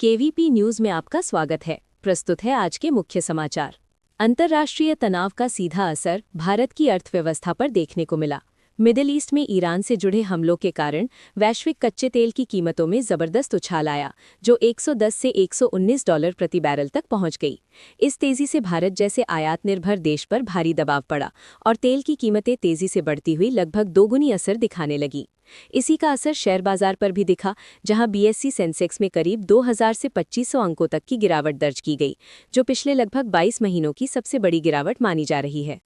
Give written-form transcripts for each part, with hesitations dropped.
KVP news में आपका स्वागत है। प्रस्तुत है आज के मुख्य समाचार। अंतर्राष्ट्रीय तनाव का सीधा असर भारत की अर्थव्यवस्था पर देखने को मिला। मिडिल ईस्ट में ईरान से जुड़े हमलों के कारण वैश्विक कच्चे तेल की कीमतों में जबरदस्त उछाल आया, जो 110 से $119 प्रति बैरल तक पहुंच गई। इस तेजी से भारत जैसे आयात निर्भर देश पर भारी दबाव पड़ा और तेल की कीमतें तेजी से बढ़ती हुई लगभग दोगुनी असर दिखाने लगी। इसी का असर शेयर बाजार पर भी दिखा, जहां बीएसई सेंसेक्स में करीब 2000 से 2500 अंकों तक की गिरावट दर्ज की गई, जो पिछले लगभग 22 महीनों की सबसे बड़ी गिरावट मानी जा रही है।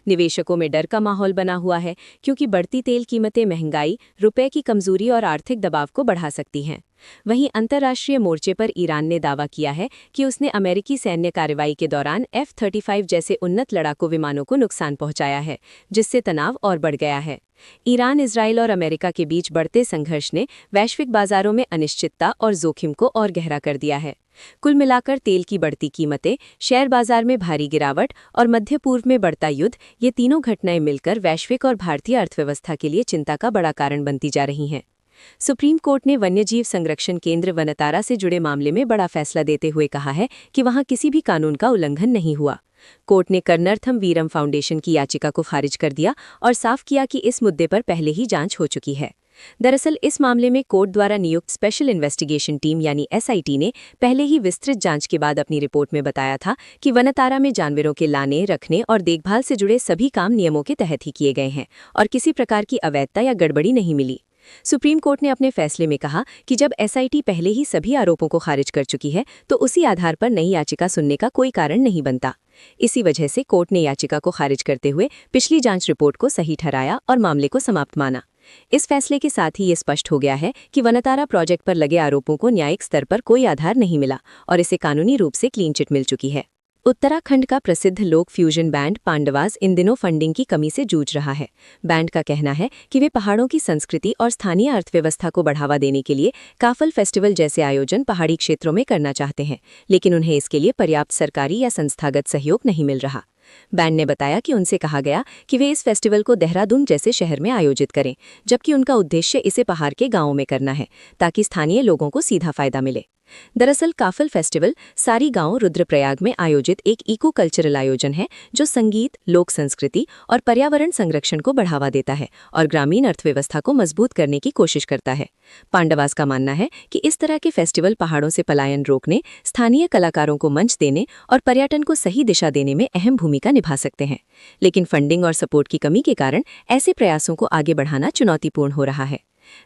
निवेशकों में डर का माहौल बना हुआ है, क्योंकि बढ़ती तेल कीमतें महंगाई, रुपए की कमजोरी और आर्थिक दबाव को बढ़ा सकती हैं। वहीं अंतर्राष्ट्रीय मोर्चे पर ईरान ने दावा किया है कि उसने अमेरिकी सैन्य कार्रवाई के दौरान F-35 जैसे उन्नत लड़ाकू विमानों को नुकसान पहुंचाया है, जिससे तनाव और बढ़ गया है। ईरान, इजराइल और अमेरिका के बीच बढ़ते संघर्ष ने वैश्विक बाजारों में अनिश्चितता और जोखिम को और गहरा कर दिया है। कुल मिलाकर तेल की बढ़ती कीमतें, शेयर बाजार में भारी गिरावट और मध्य पूर्व में बढ़ता युद्ध, ये तीनों घटनाएं मिलकर वैश्विक और भारतीय अर्थव्यवस्था के लिए चिंता का बड़ा कारण बनती जा रही हैं। सुप्रीम कोर्ट ने वन्यजीव संरक्षण केंद्र वनतारा से जुड़े मामले में बड़ा फैसला देते हुए कहा है कि वहां किसी भी कानून का उल्लंघन नहीं हुआ। कोर्ट ने कर्नर्थम वीरम फाउंडेशन की याचिका को खारिज कर दिया और साफ किया कि इस मुद्दे पर पहले ही जांच हो चुकी है। दरअसल इस मामले में कोर्ट द्वारा नियुक्त स्पेशल इन्वेस्टिगेशन टीम यानी SIT ने पहले ही विस्तृत जांच के बाद अपनी रिपोर्ट में बताया था कि वनतारा में जानवरों के लाने, रखने और देखभाल से जुड़े सभी काम नियमों के तहत ही किए गए हैं और किसी प्रकार की अवैधता या गड़बड़ी नहीं मिली। सुप्रीम कोर्ट ने अपने फैसले में कहा कि जब SIT पहले ही सभी आरोपों को खारिज कर चुकी है, तो उसी आधार पर नई याचिका सुनने का कोई कारण नहीं बनता। इसी वजह से कोर्ट ने याचिका को खारिज करते हुए पिछली जांच रिपोर्ट को सही ठहराया और मामले को समाप्त माना। इस फैसले के साथ ही ये स्पष्ट हो गया है कि वनतारा प्रोजेक्ट पर लगे आरोपों को न्यायिक स्तर पर कोई आधार नहीं मिला और इसे कानूनी रूप से क्लीन चिट मिल चुकी है। उत्तराखंड का प्रसिद्ध लोक फ्यूजन बैंड पांडवास इन दिनों फंडिंग की कमी से जूझ रहा है। बैंड का कहना है कि वे पहाड़ों की संस्कृति और स्थानीय अर्थव्यवस्था को बढ़ावा देने के लिए काफल फेस्टिवल जैसे आयोजन पहाड़ी क्षेत्रों में करना चाहते हैं, लेकिन उन्हें इसके लिए पर्याप्त सरकारी या संस्थागत सहयोग नहीं मिल रहा। बैंड ने बताया कि उनसे कहा गया कि वे इस फेस्टिवल को देहरादून जैसे शहर में आयोजित करें, जबकि उनका उद्देश्य इसे पहाड़ के गांवों में करना है, ताकि स्थानीय लोगों को सीधा फायदा मिले। दरअसल काफल फेस्टिवल सारी गांव रुद्रप्रयाग में आयोजित एक इको कल्चरल आयोजन है, जो संगीत, लोक संस्कृति और पर्यावरण संरक्षण को बढ़ावा देता है और ग्रामीण अर्थव्यवस्था को मजबूत करने की कोशिश करता है। पांडवास का मानना है कि इस तरह के फेस्टिवल पहाड़ों से पलायन रोकने, स्थानीय कलाकारों को मंच देने और पर्यटन को सही दिशा देने में अहम भूमिका निभा सकते हैं, लेकिन फंडिंग और सपोर्ट की कमी के कारण ऐसे प्रयासों को आगे बढ़ाना चुनौतीपूर्ण हो रहा है।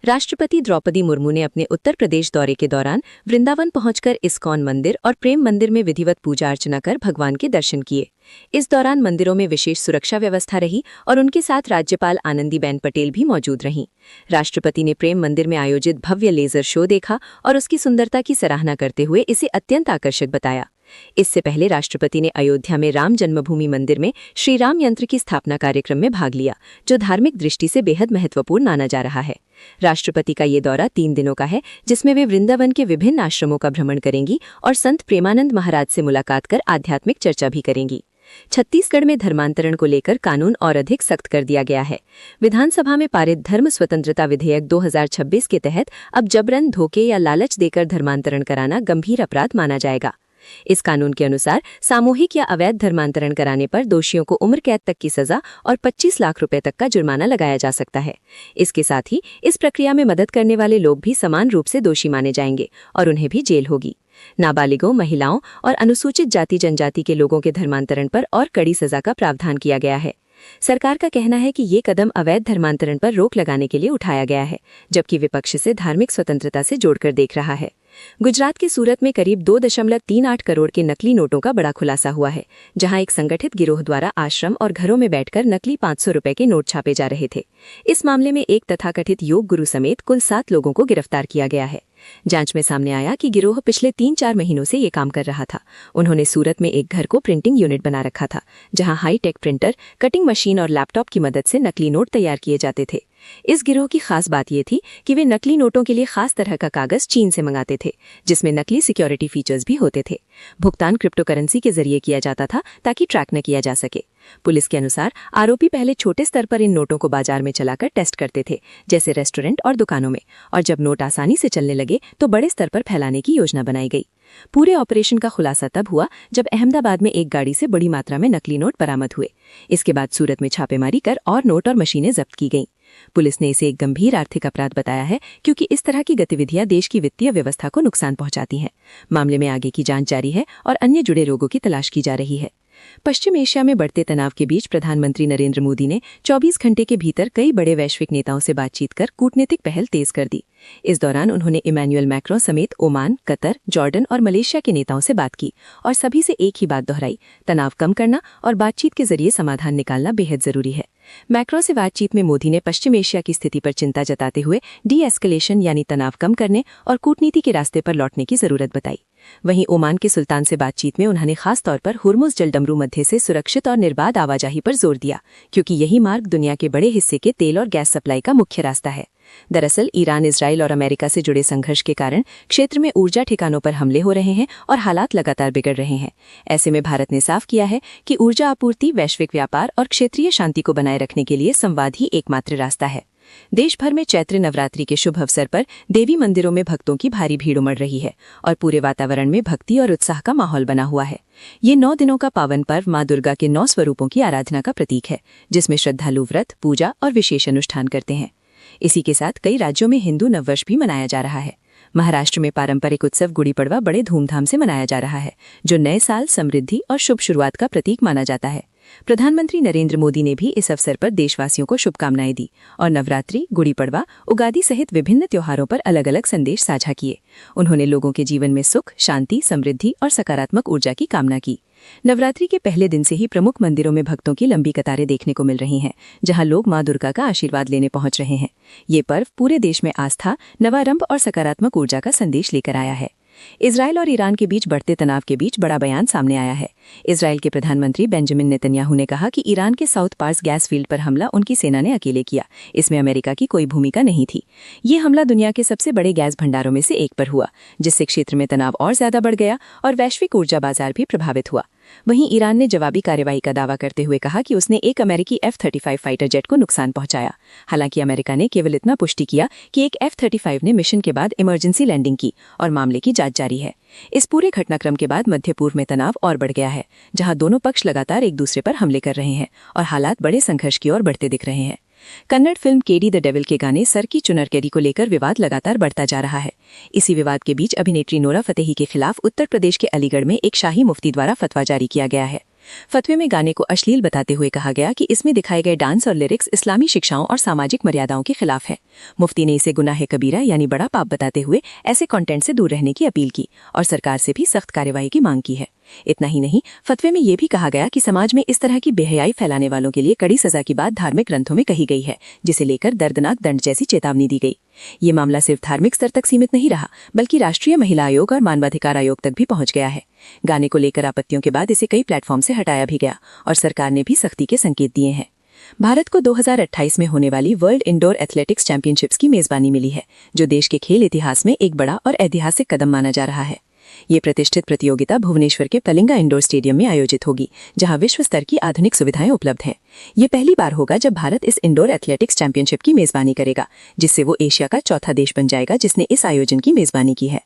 राष्ट्रपति द्रौपदी मुर्मू ने अपने उत्तर प्रदेश दौरे के दौरान वृंदावन पहुंचकर इस्कॉन मंदिर और प्रेम मंदिर में विधिवत पूजा अर्चना कर भगवान के दर्शन किए। इस दौरान मंदिरों में विशेष सुरक्षा व्यवस्था रही और उनके साथ राज्यपाल आनंदीबेन पटेल भी मौजूद रहीं। राष्ट्रपति ने प्रेम मंदिर में आयोजित भव्य लेजर शो देखा और उसकी सुंदरता की सराहना करते हुए इसे अत्यंत आकर्षक बताया। इससे पहले राष्ट्रपति ने अयोध्या में राम जन्मभूमि मंदिर में श्री राम यंत्र की स्थापना कार्यक्रम में भाग लिया, जो धार्मिक दृष्टि से बेहद महत्वपूर्ण माना जा रहा है। राष्ट्रपति का ये दौरा 3 दिनों का है, जिसमें वे वृंदावन के विभिन्न आश्रमों का भ्रमण करेंगी और संत प्रेमानंद महाराज से मुलाकात कर आध्यात्मिक चर्चा भी करेंगी। छत्तीसगढ़ में धर्मांतरण को लेकर कानून और अधिक सख्त कर दिया गया है। विधानसभा में पारित धर्म स्वतंत्रता विधेयक 2026 के तहत अब जबरन, धोखे या लालच देकर धर्मांतरण कराना गंभीर अपराध माना जाएगा। इस कानून के अनुसार सामूहिक या अवैध धर्मांतरण कराने पर दोषियों को उम्र कैद तक की सजा और 25 लाख रुपए तक का जुर्माना लगाया जा सकता है। इसके साथ ही इस प्रक्रिया में मदद करने वाले लोग भी समान रूप से दोषी माने जाएंगे और उन्हें भी जेल होगी। नाबालिगों, महिलाओं और अनुसूचित जाति जनजाति के लोगों के धर्मांतरण पर और कड़ी सजा का प्रावधान किया गया है। सरकार का कहना है कि ये कदम अवैध धर्मांतरण पर रोक लगाने के लिए उठाया गया है, जबकि विपक्ष इसे धार्मिक स्वतंत्रता से जोड़कर देख रहा है। गुजरात के सूरत में करीब 2.38 करोड़ के नकली नोटों का बड़ा खुलासा हुआ है, जहां एक संगठित गिरोह द्वारा आश्रम और घरों में बैठकर नकली 500 रुपए के नोट छापे जा रहे थे। इस मामले में एक तथाकथित योग गुरु समेत कुल 7 लोगों को गिरफ्तार किया गया है। जांच में सामने आया कि गिरोह पिछले 3-4 महीनों से ये काम कर रहा था। उन्होंने सूरत में एक घर को प्रिंटिंग यूनिट बना रखा था, जहां high tech printer, cutting machine और लैपटॉप की मदद से नकली नोट तैयार किए जाते थे। इस गिरोह की खास बात ये थी कि वे नकली नोटों के लिए खास तरह का कागज चीन से मंगाते थे, जिसमें नकली सिक्योरिटी फीचर्स भी होते थे। भुगतान क्रिप्टो करेंसी के जरिए किया जाता था ताकि ट्रैक न किया जा सके। पुलिस के अनुसार आरोपी पहले छोटे स्तर पर इन नोटों को बाजार में चलाकर टेस्ट करते थे, जैसे रेस्टोरेंट और दुकानों में, और जब नोट आसानी से चलने लगे तो बड़े स्तर पर फैलाने की योजना बनाई गई। पूरे ऑपरेशन का खुलासा तब हुआ जब अहमदाबाद में एक गाड़ी से बड़ी मात्रा में नकली नोट बरामद हुए। इसके बाद सूरत में छापेमारी कर और नोट और मशीनें जब्त की गईं। पुलिस ने इसे एक गंभीर आर्थिक अपराध बताया है, क्योंकि इस तरह की गतिविधियां देश की वित्तीय व्यवस्था को नुकसान पहुंचाती हैं। मामले में आगे की जांच जारी है और अन्य जुड़े लोगों की तलाश की जा रही है। पश्चिम एशिया में बढ़ते तनाव के बीच प्रधानमंत्री नरेंद्र मोदी ने 24 घंटे के भीतर कई बड़े वैश्विक नेताओं से बातचीत कर कूटनीतिक पहल तेज कर दी। इस दौरान उन्होंने इमैनुअल मैक्रों समेत ओमान, कतर, जॉर्डन और मलेशिया के नेताओं से बात की और सभी से एक ही बात दोहराई: तनाव कम करना और बातचीत के जरिए समाधान निकालना बेहद जरूरी है। मैक्रो से बातचीत में मोदी ने पश्चिम एशिया की स्थिति पर चिंता जताते हुए डी एस्केलेशन यानी तनाव कम करने और कूटनीति के रास्ते पर लौटने की जरूरत बताई। वहीं ओमान के सुल्तान से बातचीत में उन्होंने खास तौर पर हुर्मुज जलडमरू मध्य से सुरक्षित और निर्बाध आवाजाही पर जोर दिया, क्योंकि यही मार्ग दुनिया के बड़े हिस्से के तेल और गैस सप्लाई का मुख्य रास्ता है। दरअसल ईरान, इजराइल और अमेरिका से जुड़े संघर्ष के कारण क्षेत्र में ऊर्जा ठिकानों पर हमले हो रहे हैं और हालात लगातार बिगड़ रहे हैं। ऐसे में भारत ने साफ किया है कि ऊर्जा आपूर्ति, वैश्विक व्यापार और क्षेत्रीय शांति को बनाए रखने के लिए संवाद ही एकमात्र रास्ता है। देश भर में चैत्र नवरात्रि के शुभ अवसर पर देवी मंदिरों में भक्तों की भारी भीड़ उमड़ रही है और पूरे वातावरण में भक्ति और उत्साह का माहौल बना हुआ है। ये 9 दिनों का पावन पर्व मां दुर्गा के 9 स्वरूपों की आराधना का प्रतीक है, जिसमें श्रद्धालु व्रत, पूजा और विशेष अनुष्ठान करते हैं। इसी के साथ कई राज्यों में हिंदू नववर्ष भी मनाया जा रहा है। महाराष्ट्र में पारंपरिक उत्सव गुड़ी पड़वा बड़े धूमधाम से मनाया जा रहा है, जो नए साल, समृद्धि और शुभ शुरुआत का प्रतीक माना जाता है। प्रधानमंत्री नरेंद्र मोदी ने भी इस अवसर पर देशवासियों को शुभकामनाएं दी और नवरात्रि, गुड़ी पड़वा, उगादी सहित विभिन्न त्योहारों पर अलग अलग संदेश साझा किए। उन्होंने लोगों के जीवन में सुख, शांति, समृद्धि और सकारात्मक ऊर्जा की कामना की। नवरात्रि के पहले दिन से ही प्रमुख मंदिरों में भक्तों की लंबी कतारें देखने को मिल रही हैं, जहां लोग मां दुर्गा का आशीर्वाद लेने पहुंच रहे हैं। ये पर्व पूरे देश में आस्था, नवारंभ और सकारात्मक ऊर्जा का संदेश लेकर आया है। इजराइल और ईरान के बीच बढ़ते तनाव के बीच बड़ा बयान सामने आया है। इजराइल के प्रधानमंत्री बेंजामिन नेतन्याहू ने कहा कि ईरान के साउथ पार्स गैस फील्ड पर हमला उनकी सेना ने अकेले किया, इसमें अमेरिका की कोई भूमिका नहीं थी। ये हमला दुनिया के सबसे बड़े गैस भंडारों में से एक पर हुआ, जिससे क्षेत्र में तनाव और ज्यादा बढ़ गया और वैश्विक ऊर्जा बाजार भी प्रभावित हुआ। वहीं ईरान ने जवाबी कार्रवाई का दावा करते हुए कहा कि उसने एक अमेरिकी F-35 फाइटर जेट को नुकसान पहुंचाया। हालांकि अमेरिका ने केवल इतना पुष्टि किया कि एक F-35 ने मिशन के बाद इमरजेंसी लैंडिंग की और मामले की जांच जारी है। इस पूरे घटनाक्रम के बाद मध्य पूर्व में तनाव और बढ़ गया है, जहां दोनों पक्ष लगातार एक दूसरे पर हमले कर रहे हैं और हालात बड़े संघर्ष की ओर बढ़ते दिख रहे हैं। Kannada film KD the devil के गाने सर की चुनरकेडी को लेकर विवाद लगातार बढ़ता जा रहा है। इसी विवाद के बीच अभिनेत्री नोरा फतेही के खिलाफ उत्तर प्रदेश के अलीगढ़ में एक शाही मुफ्ती द्वारा फतवा जारी किया गया है। फतवे में गाने को अश्लील बताते हुए कहा गया कि इसमें दिखाए गए डांस और लिरिक्स इस्लामी शिक्षाओं और सामाजिक मर्यादाओं के खिलाफ है। मुफ्ती ने इसे गुनाह कबीरा यानी बड़ा पाप बताते हुए ऐसे कंटेंट से दूर रहने की अपील की और सरकार से भी सख्त कार्रवाई की मांग की है। इतना ही नहीं, फतवे में ये भी कहा गया कि समाज में इस तरह की बेहयाई फैलाने वालों के लिए कड़ी सजा की बात धार्मिक ग्रंथों में कही गई है, जिसे लेकर दर्दनाक दंड जैसी चेतावनी दी गई। ये मामला सिर्फ धार्मिक स्तर तक सीमित नहीं रहा, बल्कि राष्ट्रीय महिला आयोग और मानवाधिकार आयोग तक भी पहुंच गया है। गाने को लेकर आपत्तियों के बाद इसे कई प्लेटफॉर्म से हटाया भी गया और सरकार ने भी सख्ती के संकेत दिए हैं। भारत को 2028 में होने वाली वर्ल्ड इंडोर एथलेटिक्स चैंपियनशिप्स की मेजबानी मिली है, जो देश के खेल इतिहास में एक बड़ा और ऐतिहासिक कदम माना जा रहा है। ये प्रतिष्ठित प्रतियोगिता भुवनेश्वर के कलिंगा इंडोर स्टेडियम में आयोजित होगी, जहां विश्व स्तर की आधुनिक सुविधाएं उपलब्ध हैं। ये पहली बार होगा जब भारत इस इंडोर एथलेटिक्स चैंपियनशिप की मेजबानी करेगा, जिससे वो एशिया का चौथा देश बन जाएगा जिसने इस आयोजन की मेजबानी की है।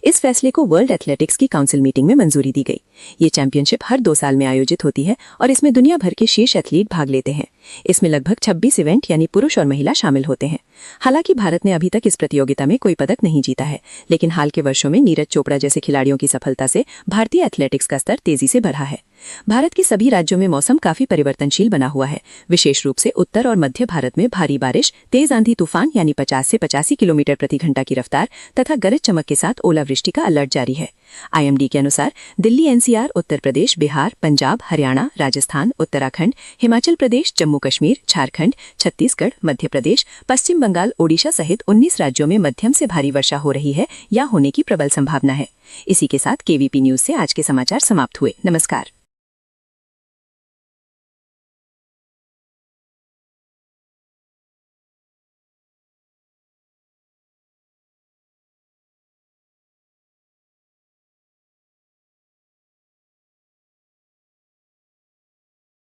इस फैसले को वर्ल्ड एथलेटिक्स की काउंसिल मीटिंग में मंजूरी दी गई। ये चैंपियनशिप हर 2 साल में आयोजित होती है और इसमें दुनिया भर के शीर्ष एथलीट भाग लेते हैं। इसमें लगभग 26 इवेंट यानी पुरुष और महिला शामिल होते हैं। हालांकि भारत ने अभी तक इस प्रतियोगिता में कोई पदक नहीं जीता है, लेकिन हाल के वर्षों में नीरज चोपड़ा जैसे खिलाड़ियों की सफलता से भारतीय एथलेटिक्स का स्तर तेजी से बढ़ा है। भारत के सभी राज्यों में मौसम काफी परिवर्तनशील बना हुआ है। विशेष रूप से उत्तर और मध्य भारत में भारी बारिश, तेज आंधी तूफान यानी 50 से 85 किलोमीटर प्रति घंटा की रफ्तार तथा गरज चमक के साथ ओलावृष्टि का अलर्ट जारी है। IMD के अनुसार दिल्ली, NCR, उत्तर प्रदेश, बिहार, पंजाब, हरियाणा, राजस्थान, उत्तराखंड, हिमाचल प्रदेश, जम्मू कश्मीर, झारखंड, छत्तीसगढ़, मध्य प्रदेश, पश्चिम बंगाल, ओडिशा सहित 19 राज्यों में मध्यम से भारी वर्षा हो रही है या होने की प्रबल संभावना है। इसी के साथ KVP न्यूज से आज के समाचार समाप्त हुए। नमस्कार।